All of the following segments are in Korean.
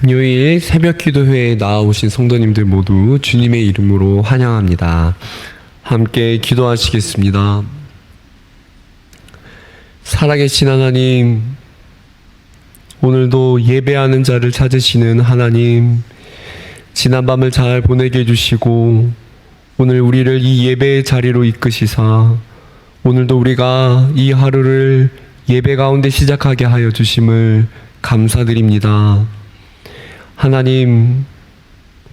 금요일 새벽 기도회에 나와오신 성도님들 모두 주님의 이름으로 환영합니다. 함께 기도하시겠습니다. 살아계신 하나님, 오늘도 예배하는 자를 찾으시는 하나님, 지난밤을 잘 보내게 해주시고 오늘 우리를 이 예배의 자리로 이끄시사 오늘도 우리가 이 하루를 예배 가운데 시작하게 하여 주심을 감사드립니다. 하나님,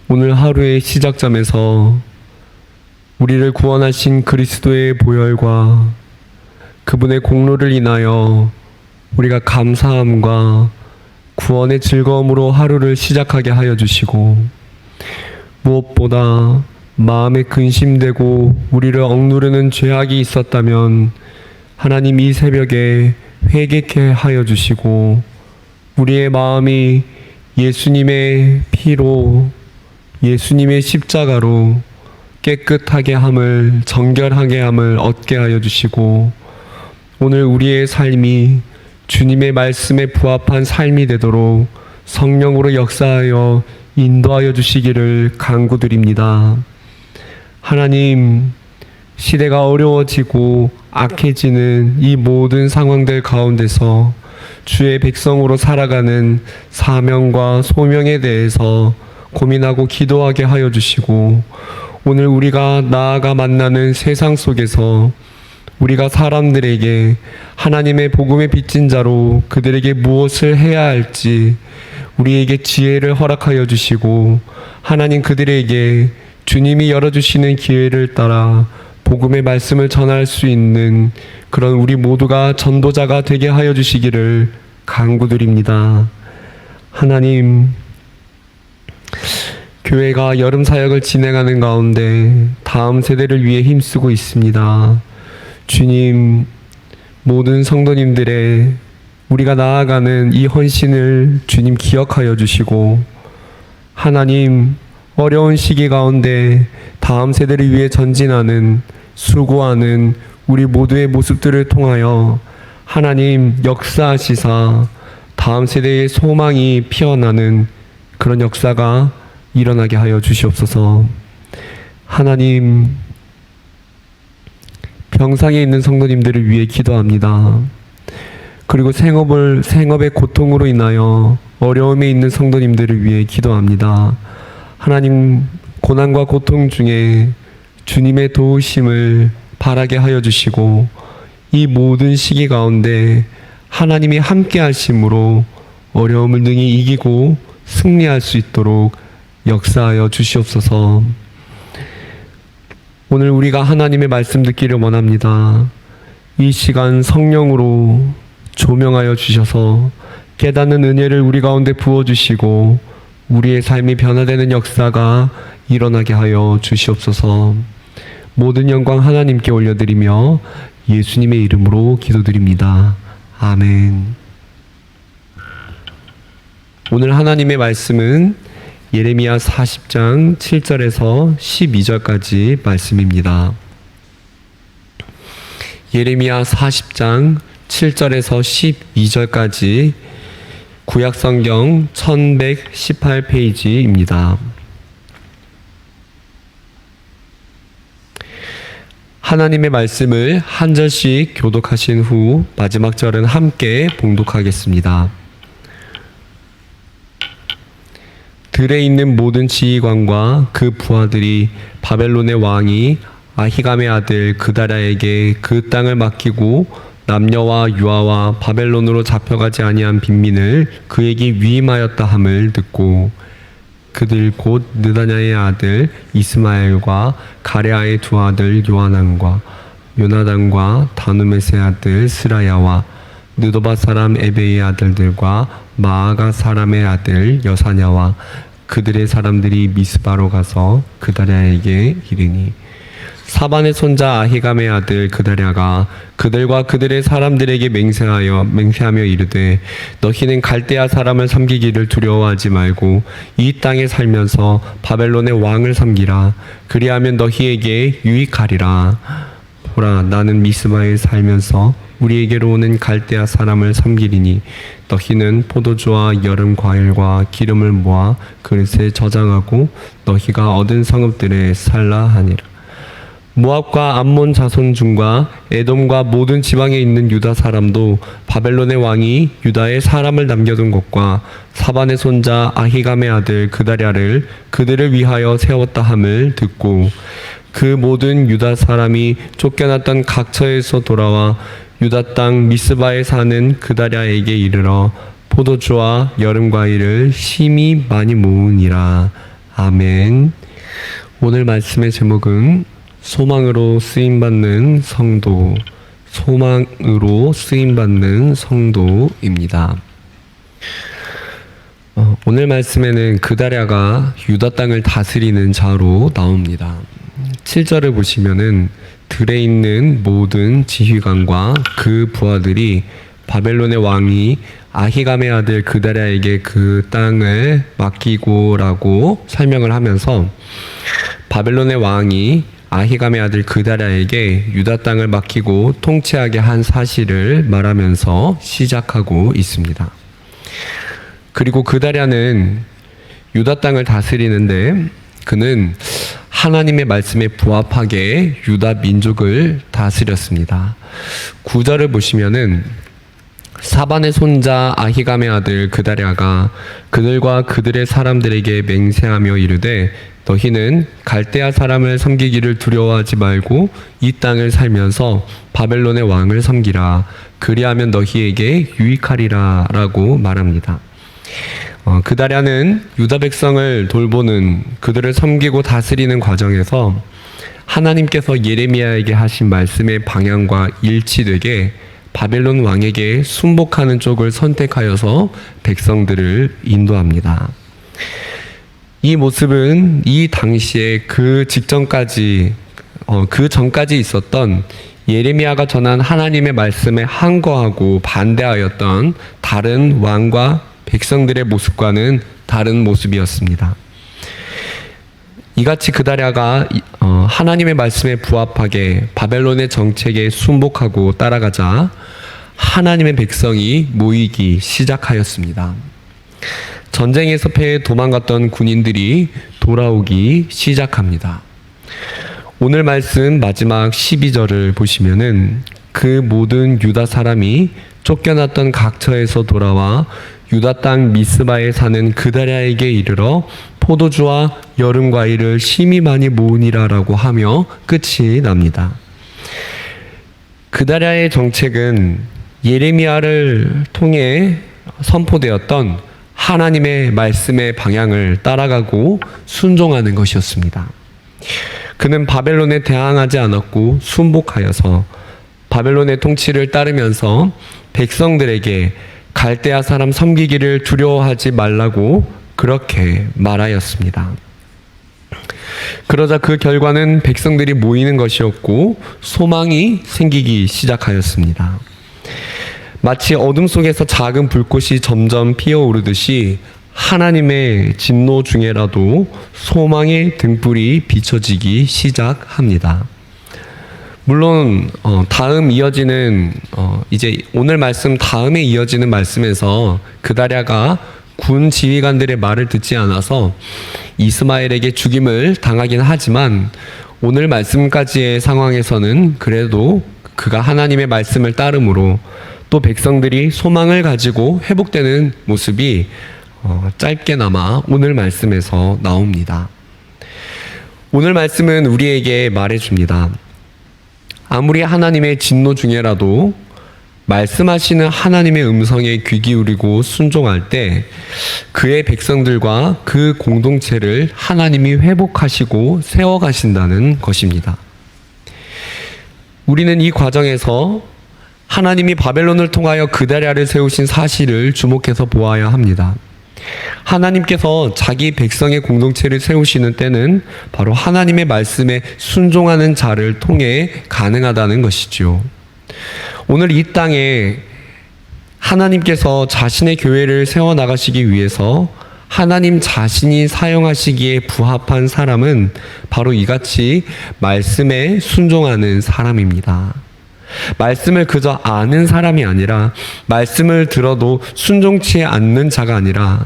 오늘 하루의 시작점에서 우리를 구원하신 그리스도의 보혈과 그분의 공로를 인하여 우리가 감사함과 구원의 즐거움으로 하루를 시작하게 하여 주시고, 무엇보다 마음에 근심되고 우리를 억누르는 죄악이 있었다면 하나님 이 새벽에 회개케 하여 주시고 우리의 마음이 예수님의 피로, 예수님의 십자가로 깨끗하게 함을, 정결하게 함을 얻게 하여 주시고 오늘 우리의 삶이 주님의 말씀에 부합한 삶이 되도록 성령으로 역사하여 인도하여 주시기를 간구드립니다. 하나님, 시대가 어려워지고 악해지는 이 모든 상황들 가운데서 주의 백성으로 살아가는 사명과 소명에 대해서 고민하고 기도하게 하여 주시고 오늘 우리가 나아가 만나는 세상 속에서 우리가 사람들에게 하나님의 복음에 빚진 자로 그들에게 무엇을 해야 할지 우리에게 지혜를 허락하여 주시고 하나님 그들에게 주님이 열어주시는 기회를 따라 복음의 말씀을 전할 수 있는 그런 우리 모두가 전도자가 되게 하여 주시기를 간구드립니다. 하나님, 교회가 여름 사역을 진행하는 가운데 다음 세대를 위해 힘쓰고 있습니다. 주님, 모든 성도님들의 우리가 나아가는 이 헌신을 주님 기억하여 주시고 하나님, 어려운 시기 가운데 다음 세대를 위해 전진하는, 수고하는 우리 모두의 모습들을 통하여 하나님 역사하시사 다음 세대의 소망이 피어나는 그런 역사가 일어나게 하여 주시옵소서. 하나님, 병상에 있는 성도님들을 위해 기도합니다. 그리고 생업의 고통으로 인하여 어려움에 있는 성도님들을 위해 기도합니다. 하나님, 고난과 고통 중에 주님의 도우심을 바라게 하여 주시고 이 모든 시기 가운데 하나님이 함께 하심으로 어려움을 능히 이기고 승리할 수 있도록 역사하여 주시옵소서. 오늘 우리가 하나님의 말씀 듣기를 원합니다. 이 시간 성령으로 조명하여 주셔서 깨닫는 은혜를 우리 가운데 부어주시고 우리의 삶이 변화되는 역사가 일어나게 하여 주시옵소서. 모든 영광 하나님께 올려드리며 예수님의 이름으로 기도드립니다. 아멘. 오늘 하나님의 말씀은 예레미야 40장 7절에서 12절까지 말씀입니다. 예레미야 40장 7절에서 12절까지 구약성경 1118페이지입니다. 하나님의 말씀을 한 절씩 교독하신 후 마지막 절은 함께 봉독하겠습니다. 들에 있는 모든 지휘관과 그 부하들이 바벨론의 왕이 아히감의 아들 그다랴에게 그 땅을 맡기고 남녀와 유아와 바벨론으로 잡혀가지 아니한 빈민을 그에게 위임하였다 함을 듣고 그들 곧 느다냐의 아들 이스마엘과 가레아의 두 아들 요하난과 요나단과 다누메스의 아들 스라야와 느도바 사람 에베의 아들들과 마아가 사람의 아들 여사냐와 그들의 사람들이 미스바로 가서 그다랴에게 이르니 사반의 손자 아히감의 아들 그다랴가 그들과 그들의 사람들에게 맹세하며 이르되 너희는 갈대아 사람을 섬기기를 두려워하지 말고 이 땅에 살면서 바벨론의 왕을 섬기라. 그리하면 너희에게 유익하리라. 보라, 나는 미스바에 살면서 우리에게로 오는 갈대아 사람을 섬기리니 너희는 포도주와 여름 과일과 기름을 모아 그릇에 저장하고 너희가 얻은 성읍들에 살라 하니라. 모압과 암몬 자손 중과 에돔과 모든 지방에 있는 유다 사람도 바벨론의 왕이 유다에 사람을 남겨둔 것과 사반의 손자 아히감의 아들 그다랴를 그들을 위하여 세웠다 함을 듣고 그 모든 유다 사람이 쫓겨났던 각처에서 돌아와 유다 땅 미스바에 사는 그다랴에게 이르러 포도주와 여름 과일을 심히 많이 모으니라. 아멘. 오늘 말씀의 제목은 소망으로 쓰임받는 성도, 소망으로 쓰임받는 성도입니다. 오늘 말씀에는 그다랴가 유다 땅을 다스리는 자로 나옵니다. 7절을 보시면은 들에 있는 모든 지휘관과 그 부하들이 바벨론의 왕이 아히감의 아들 그다랴에게 그 땅을 맡기고라고 설명을 하면서 바벨론의 왕이 아히감의 아들 그다랴에게 유다 땅을 맡기고 통치하게 한 사실을 말하면서 시작하고 있습니다. 그리고 그다랴는 유다 땅을 다스리는데 그는 하나님의 말씀에 부합하게 유다 민족을 다스렸습니다. 9절을 보시면은 사반의 손자 아히감의 아들 그다랴가 그들과 그들의 사람들에게 맹세하며 이르되 너희는 갈대아 사람을 섬기기를 두려워하지 말고 이 땅을 살면서 바벨론의 왕을 섬기라. 그리하면 너희에게 유익하리라 라고 말합니다. 그다랴는 유다 백성을 돌보는, 그들을 섬기고 다스리는 과정에서 하나님께서 예레미야에게 하신 말씀의 방향과 일치되게 바벨론 왕에게 순복하는 쪽을 선택하여서 백성들을 인도합니다. 이 모습은 이 당시에 그 전까지 있었던 예레미야가 전한 하나님의 말씀에 항거하고 반대하였던 다른 왕과 백성들의 모습과는 다른 모습이었습니다. 이같이 그다랴가 하나님의 말씀에 부합하게 바벨론의 정책에 순복하고 따라가자 하나님의 백성이 모이기 시작하였습니다. 전쟁에서 패해 도망갔던 군인들이 돌아오기 시작합니다. 오늘 말씀 마지막 12절을 보시면은 그 모든 유다 사람이 쫓겨났던 각처에서 돌아와 유다 땅 미스바에 사는 그다랴에게 이르러 포도주와 여름 과일을 심히 많이 모으니라라고 하며 끝이 납니다. 그다랴의 정책은 예레미야를 통해 선포되었던 하나님의 말씀의 방향을 따라가고 순종하는 것이었습니다. 그는 바벨론에 대항하지 않았고 순복하여서 바벨론의 통치를 따르면서 백성들에게 갈대아 사람 섬기기를 두려워하지 말라고 그렇게 말하였습니다. 그러자 그 결과는 백성들이 모이는 것이었고 소망이 생기기 시작하였습니다. 마치 어둠 속에서 작은 불꽃이 점점 피어오르듯이 하나님의 진노 중에라도 소망의 등불이 비춰지기 시작합니다. 물론 다음 이어지는 이제 오늘 말씀 다음에 이어지는 말씀에서 그다랴가 군 지휘관들의 말을 듣지 않아서 이스마엘에게 죽임을 당하긴 하지만 오늘 말씀까지의 상황에서는 그래도 그가 하나님의 말씀을 따름으로 또 백성들이 소망을 가지고 회복되는 모습이 짧게나마 오늘 말씀에서 나옵니다. 오늘 말씀은 우리에게 말해줍니다. 아무리 하나님의 진노 중에라도 말씀하시는 하나님의 음성에 귀 기울이고 순종할 때 그의 백성들과 그 공동체를 하나님이 회복하시고 세워가신다는 것입니다. 우리는 이 과정에서 하나님이 바벨론을 통하여 그다랴를 세우신 사실을 주목해서 보아야 합니다. 하나님께서 자기 백성의 공동체를 세우시는 때는 바로 하나님의 말씀에 순종하는 자를 통해 가능하다는 것이죠. 오늘 이 땅에 하나님께서 자신의 교회를 세워나가시기 위해서 하나님 자신이 사용하시기에 부합한 사람은 바로 이같이 말씀에 순종하는 사람입니다. 말씀을 그저 아는 사람이 아니라 말씀을 들어도 순종치 않는 자가 아니라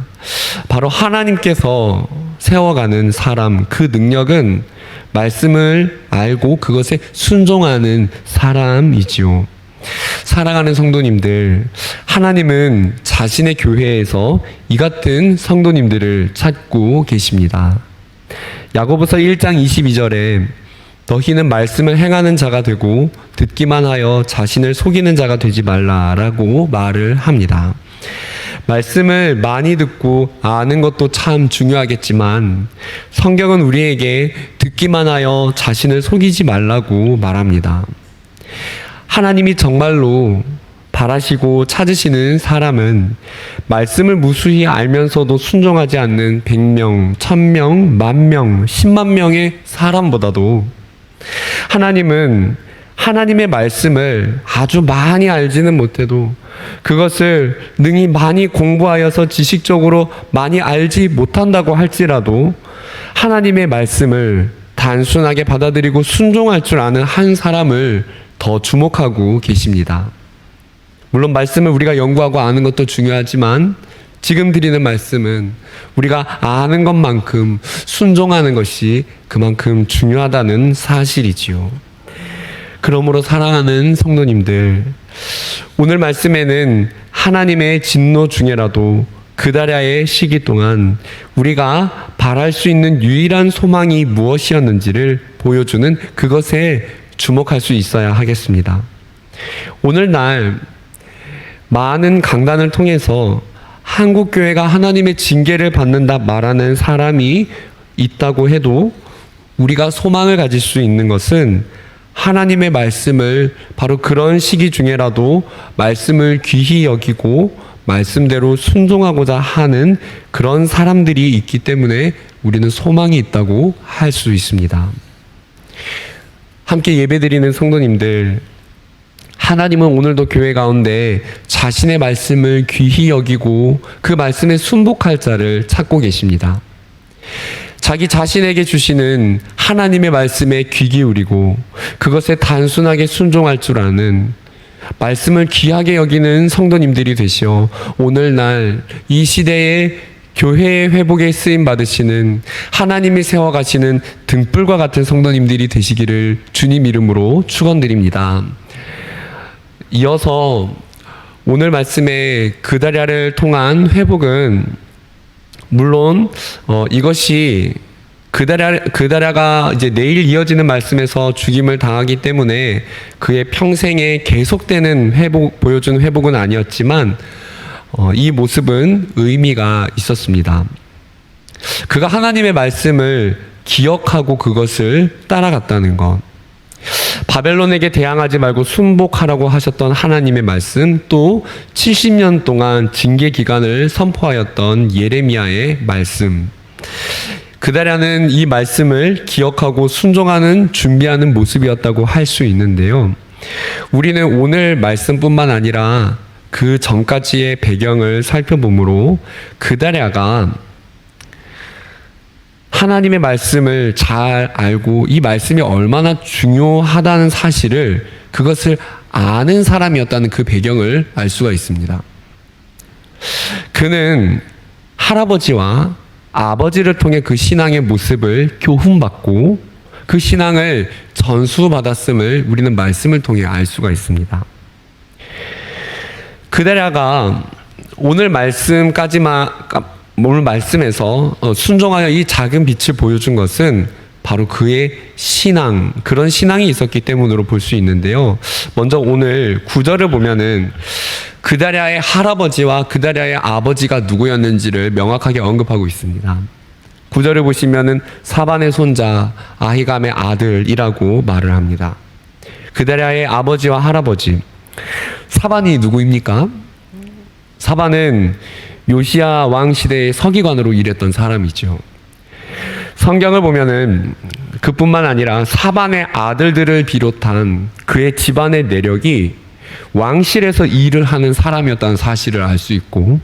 바로 하나님께서 세워가는 사람, 그 능력은 말씀을 알고 그것에 순종하는 사람이지요. 사랑하는 성도님들, 하나님은 자신의 교회에서 이 같은 성도님들을 찾고 계십니다. 야고보서 1장 22절에 너희는 말씀을 행하는 자가 되고 듣기만 하여 자신을 속이는 자가 되지 말라라고 말을 합니다. 말씀을 많이 듣고 아는 것도 참 중요하겠지만 성경은 우리에게 듣기만 하여 자신을 속이지 말라고 말합니다. 하나님이 정말로 바라시고 찾으시는 사람은 말씀을 무수히 알면서도 순종하지 않는 100명, 1000명, 10,000명, 10만 명의 사람보다도 하나님은 하나님의 말씀을 아주 많이 알지는 못해도 그것을 능히 많이 공부하여서 지식적으로 많이 알지 못한다고 할지라도 하나님의 말씀을 단순하게 받아들이고 순종할 줄 아는 한 사람을 더 주목하고 계십니다. 물론 말씀을 우리가 연구하고 아는 것도 중요하지만 지금 드리는 말씀은 우리가 아는 것만큼 순종하는 것이 그만큼 중요하다는 사실이지요. 그러므로 사랑하는 성도님들, 오늘 말씀에는 하나님의 진노 중에라도 그다랴의 시기 동안 우리가 바랄 수 있는 유일한 소망이 무엇이었는지를 보여주는 그것에 주목할 수 있어야 하겠습니다. 오늘날 많은 강단을 통해서 한국교회가 하나님의 징계를 받는다 말하는 사람이 있다고 해도 우리가 소망을 가질 수 있는 것은 하나님의 말씀을 바로 그런 시기 중에라도 말씀을 귀히 여기고 말씀대로 순종하고자 하는 그런 사람들이 있기 때문에 우리는 소망이 있다고 할 수 있습니다. 함께 예배드리는 성도님들, 하나님은 오늘도 교회 가운데 자신의 말씀을 귀히 여기고 그 말씀에 순복할 자를 찾고 계십니다. 자기 자신에게 주시는 하나님의 말씀에 귀 기울이고 그것에 단순하게 순종할 줄 아는 말씀을 귀하게 여기는 성도님들이 되시어 오늘날 이 시대에 교회의 회복에 쓰임 받으시는 하나님이 세워가시는 등불과 같은 성도님들이 되시기를 주님 이름으로 축원드립니다. 이어서 오늘 말씀의 그다랴를 통한 회복은 물론 이것이 그다랴가 이제 내일 이어지는 말씀에서 죽임을 당하기 때문에 그의 평생에 계속되는 보여준 회복은 아니었지만 이 모습은 의미가 있었습니다. 그가 하나님의 말씀을 기억하고 그것을 따라갔다는 것, 바벨론에게 대항하지 말고 순복하라고 하셨던 하나님의 말씀, 또 70년 동안 징계 기간을 선포하였던 예레미야의 말씀, 그다랴는 이 말씀을 기억하고 순종하는 준비하는 모습이었다고 할 수 있는데요. 우리는 오늘 말씀뿐만 아니라 그 전까지의 배경을 살펴보므로 그다랴가 하나님의 말씀을 잘 알고 이 말씀이 얼마나 중요하다는 사실을 그것을 아는 사람이었다는 그 배경을 알 수가 있습니다. 그는 할아버지와 아버지를 통해 그 신앙의 모습을 교훈받고 그 신앙을 전수받았음을 우리는 말씀을 통해 알 수가 있습니다. 그다랴가 오늘 말씀에서 순종하여 이 작은 빛을 보여준 것은 바로 그의 신앙, 그런 신앙이 있었기 때문으로 볼 수 있는데요. 먼저 오늘 9절을 보면은 그다랴의 할아버지와 그다랴의 아버지가 누구였는지를 명확하게 언급하고 있습니다. 9절을 보시면은 사반의 손자 아히감의 아들이라고 말을 합니다. 그다랴의 아버지와 할아버지, 사반이 누구입니까? 사반은 요시야 왕 시대의 서기관으로 일했던 사람이죠. 성경을 보면은 그뿐만 아니라 사반의 아들들을 비롯한 그의 집안의 내력이 왕실에서 일을 하는 사람이었다는 사실을 알 수 있고,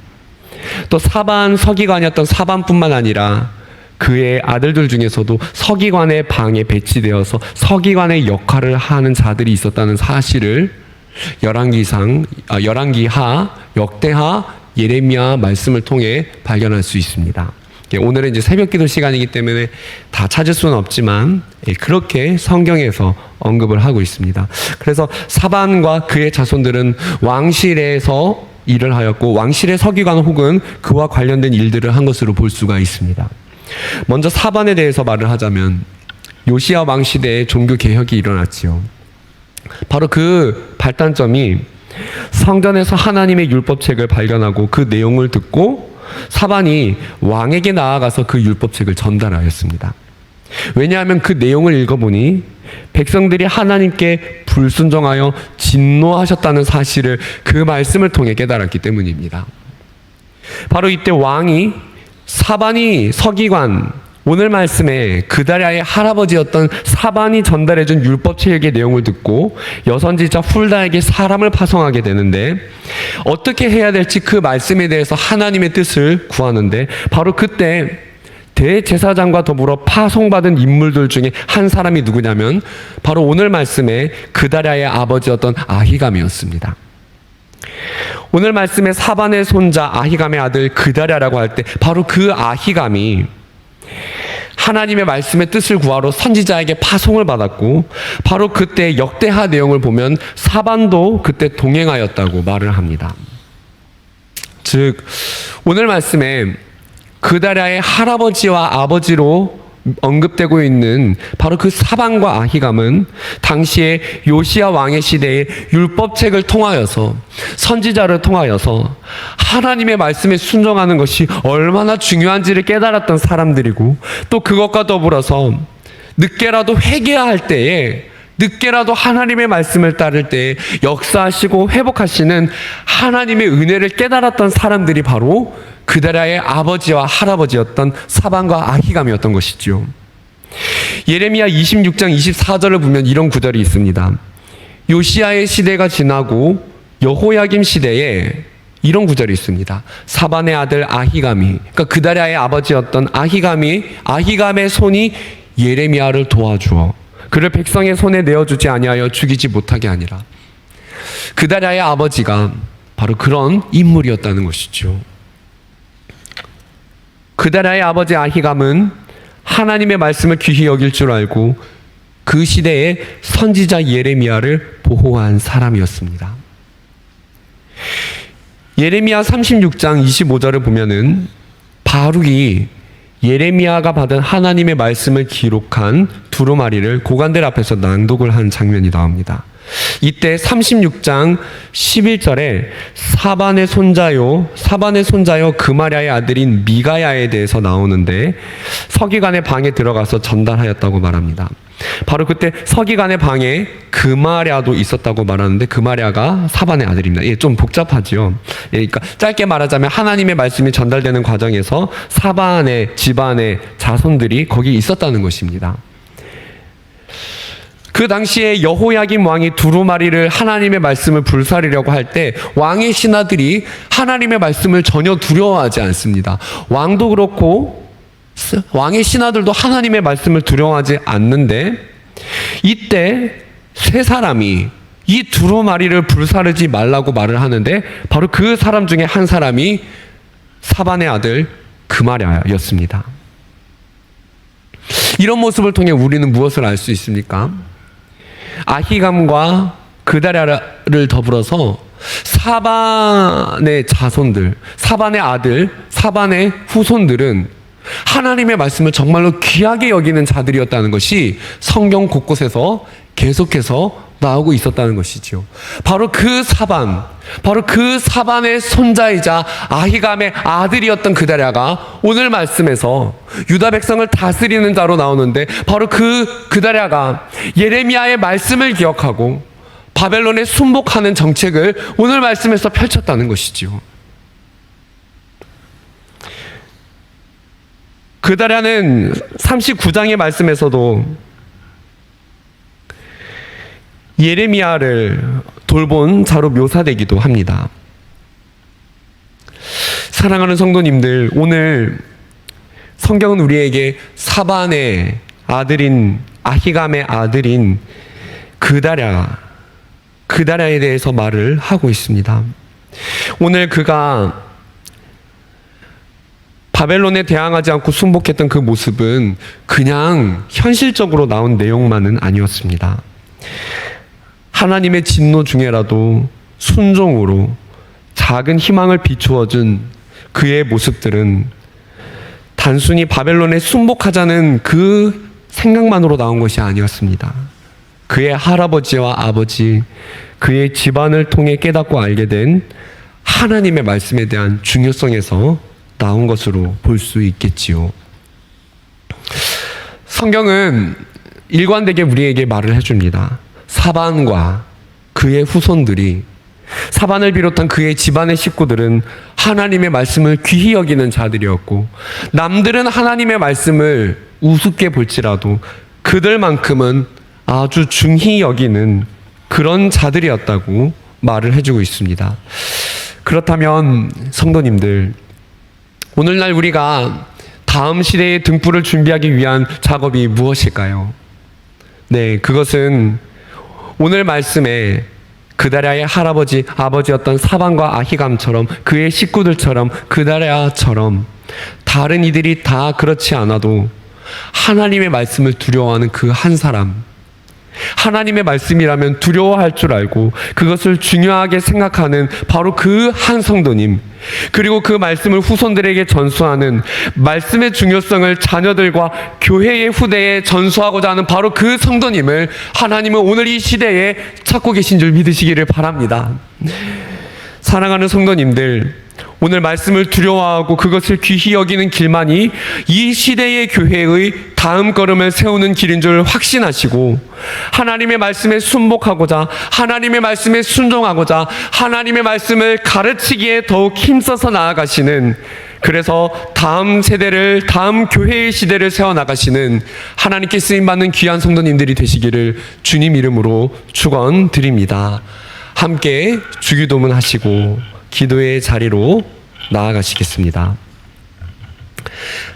또 사반 서기관이었던 사반뿐만 아니라 그의 아들들 중에서도 서기관의 방에 배치되어서 서기관의 역할을 하는 자들이 있었다는 사실을 열왕기하, 역대하, 예레미야 말씀을 통해 발견할 수 있습니다. 오늘은 이제 새벽기도 시간이기 때문에 다 찾을 수는 없지만 그렇게 성경에서 언급을 하고 있습니다. 그래서 사반과 그의 자손들은 왕실에서 일을 하였고 왕실의 서기관 혹은 그와 관련된 일들을 한 것으로 볼 수가 있습니다. 먼저 사반에 대해서 말을 하자면 요시야 왕 시대에 종교 개혁이 일어났지요. 바로 그 발단점이 성전에서 하나님의 율법책을 발견하고 그 내용을 듣고 사반이 왕에게 나아가서 그 율법책을 전달하였습니다. 왜냐하면 그 내용을 읽어보니 백성들이 하나님께 불순종하여 진노하셨다는 사실을 그 말씀을 통해 깨달았기 때문입니다. 바로 이때 왕이 사반이 서기관, 오늘 말씀에 그다랴의 할아버지였던 사반이 전달해준 율법책의 내용을 듣고 여선지자 훌다에게 사람을 파송하게 되는데 어떻게 해야 될지 그 말씀에 대해서 하나님의 뜻을 구하는데 바로 그때 대제사장과 더불어 파송받은 인물들 중에 한 사람이 누구냐면 바로 오늘 말씀에 그다랴의 아버지였던 아히감이었습니다. 오늘 말씀에 사반의 손자 아히감의 아들 그다랴라고 할 때 바로 그 아히감이 하나님의 말씀의 뜻을 구하러 선지자에게 파송을 받았고 바로 그때 역대하 내용을 보면 사반도 그때 동행하였다고 말을 합니다. 즉 오늘 말씀에 그다랴의 할아버지와 아버지로 언급되고 있는 바로 그 사반과 아히감은 당시에 요시야 왕의 시대에 율법책을 통하여서 선지자를 통하여서 하나님의 말씀에 순종하는 것이 얼마나 중요한지를 깨달았던 사람들이고 또 그것과 더불어서 늦게라도 회개할 때에 늦게라도 하나님의 말씀을 따를 때에 역사하시고 회복하시는 하나님의 은혜를 깨달았던 사람들이 바로 그다랴의 아버지와 할아버지였던 사반과 아히감이었던 것이지요. 예레미야 26장 24절을 보면 이런 구절이 있습니다. 요시야의 시대가 지나고 여호야김 시대에 이런 구절이 있습니다. 사반의 아들 아히감이, 그러니까 그다랴의 아버지였던 아히감의 손이 예레미야를 도와주어 그를 백성의 손에 내어주지 아니하여 죽이지 못하게 하니라. 그다랴의 아버지가 바로 그런 인물이었다는 것이죠. 그다랴의 아버지 아히감은 하나님의 말씀을 귀히 여길 줄 알고 그 시대에 선지자 예레미야를 보호한 사람이었습니다. 예레미야 36장 25절을 보면은 바룩이 예레미야가 받은 하나님의 말씀을 기록한 두루마리를 고관들 앞에서 낭독을 한 장면이 나옵니다. 이때 36장 11절에 사반의 손자요 그마랴의 아들인 미가야에 대해서 나오는데 서기관의 방에 들어가서 전달하였다고 말합니다. 바로 그때 서기관의 방에 그마랴도 있었다고 말하는데 그마랴가 사반의 아들입니다. 좀 복잡하지요. 그러니까 짧게 말하자면 하나님의 말씀이 전달되는 과정에서 사반의 집안의 자손들이 거기 있었다는 것입니다. 그 당시에 여호야김 왕이 두루마리를 하나님의 말씀을 불사르려고 할 때 왕의 신하들이 하나님의 말씀을 전혀 두려워하지 않습니다. 왕도 그렇고 왕의 신하들도 하나님의 말씀을 두려워하지 않는데 이때 세 사람이 이 두루마리를 불사르지 말라고 말을 하는데 바로 그 사람 중에 한 사람이 사반의 아들 그마랴였습니다. 이런 모습을 통해 우리는 무엇을 알 수 있습니까? 아히감과 그다랴를 더불어서 사반의 자손들, 사반의 아들, 사반의 후손들은 하나님의 말씀을 정말로 귀하게 여기는 자들이었다는 것이 성경 곳곳에서 계속해서 나오고 있었다는 것이죠. 바로 그 사반의 손자이자 아히감의 아들이었던 그다랴가 오늘 말씀에서 유다 백성을 다스리는 자로 나오는데 바로 그다랴가 예레미야의 말씀을 기억하고 바벨론에 순복하는 정책을 오늘 말씀에서 펼쳤다는 것이죠. 그다랴는 39장의 말씀에서도 예레미야를 돌본 자로 묘사되기도 합니다. 사랑하는 성도님들, 오늘 성경은 우리에게 사반의 아들인 아히감의 아들인 그다랴에 대해서 말을 하고 있습니다. 오늘 그가 바벨론에 대항하지 않고 순복했던 그 모습은 그냥 현실적으로 나온 내용만은 아니었습니다. 하나님의 진노 중에라도 순종으로 작은 희망을 비추어준 그의 모습들은 단순히 바벨론에 순복하자는 그 생각만으로 나온 것이 아니었습니다. 그의 할아버지와 아버지, 그의 집안을 통해 깨닫고 알게 된 하나님의 말씀에 대한 중요성에서 나온 것으로 볼 수 있겠지요. 성경은 일관되게 우리에게 말을 해줍니다. 사반과 그의 후손들이, 사반을 비롯한 그의 집안의 식구들은 하나님의 말씀을 귀히 여기는 자들이었고, 남들은 하나님의 말씀을 우습게 볼지라도 그들만큼은 아주 중히 여기는 그런 자들이었다고 말을 해주고 있습니다. 그렇다면 성도님들, 오늘날 우리가 다음 시대의 등불을 준비하기 위한 작업이 무엇일까요? 네, 그것은 오늘 말씀에 그다랴의 아버지였던 사반과 아히감처럼, 그의 식구들처럼, 그다랴처럼 다른 이들이 다 그렇지 않아도 하나님의 말씀을 두려워하는 그 한 사람, 하나님의 말씀이라면 두려워할 줄 알고 그것을 중요하게 생각하는 바로 그 한 성도님, 그리고 그 말씀을 후손들에게 전수하는, 말씀의 중요성을 자녀들과 교회의 후대에 전수하고자 하는 바로 그 성도님을 하나님은 오늘 이 시대에 찾고 계신 줄 믿으시기를 바랍니다. 사랑하는 성도님들, 오늘 말씀을 두려워하고 그것을 귀히 여기는 길만이 이 시대의 교회의 다음 걸음을 세우는 길인 줄 확신하시고, 하나님의 말씀에 순복하고자, 하나님의 말씀에 순종하고자, 하나님의 말씀을 가르치기에 더욱 힘써서 나아가시는, 그래서 다음 세대를, 다음 교회의 시대를 세워나가시는 하나님께 쓰임받는 귀한 성도님들이 되시기를 주님 이름으로 축원드립니다. 함께 주기도문 하시고 기도의 자리로 나아가시겠습니다.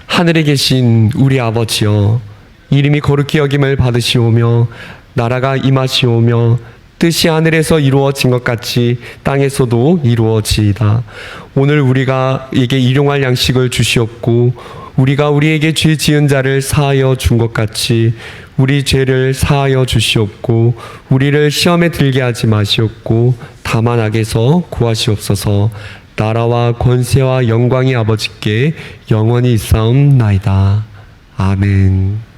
하늘에 계신 우리 아버지여, 이름이 거룩히 여김을 받으시오며 나라가 임하시오며 뜻이 하늘에서 이루어진 것 같이 땅에서도 이루어지이다. 오늘 우리에게 일용할 양식을 주시옵고 우리가 우리에게 죄 지은 자를 사하여 준 것 같이 우리 죄를 사하여 주시옵고 우리를 시험에 들게 하지 마시옵고 다만 악에서 구하시옵소서. 나라와 권세와 영광이 아버지께 영원히 있사옵나이다. 아멘.